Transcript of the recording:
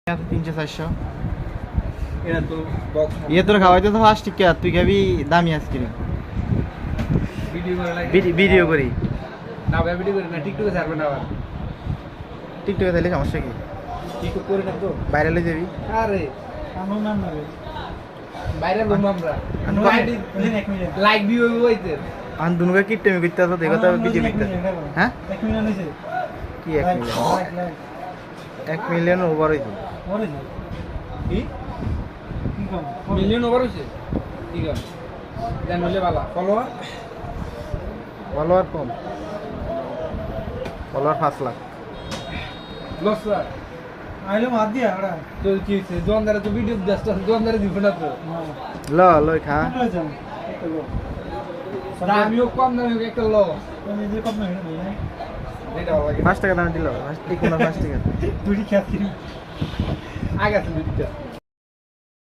300-400 এটা তো বক্স ইয়ে তোর খাওয়াইতে তো ফার্স্ট টিকা তুই খাবি দামি আইসক্রিম ভিডিও করে লাগে ভিডিও করি না ভাই ভিডিও করে না টিকটকে ছাড়বে না আবার টিকটকে তাহলে সমস্যা কি টিকটক করে না তো ভাইরাল হয়ে যাবি আরে আমার নাম না রে ভাইরাল হবো আমরা লাইক ভিউ হইতে আন দুনুকে কি টেমি করতে আসো দেখো তো ভিডিও করতে হ্যাঁ 1 মিলিয়ন হইছে কি 1 মিলিয়ন 1 মিলিয়ন ওভার হইছে কি মিলিয়ন ওভার হইছে কি গান জান বলে বালা ফলোয়ার ফলোয়ার কম ফলোয়ার 5 লাখ লস লাখ আইলো মার দিয়া আড়া তো কি হইছে জোনদারে তো ভিডিও জাস্ট জোনদারে দিব না তো লই খা দামিও কম দামি একটা লো আমি যে কম না এটা ভালো লাগে 5 টাকা দাম দিল 5 টাকা তুই খেয়ে আগে আছে ভিডিওটা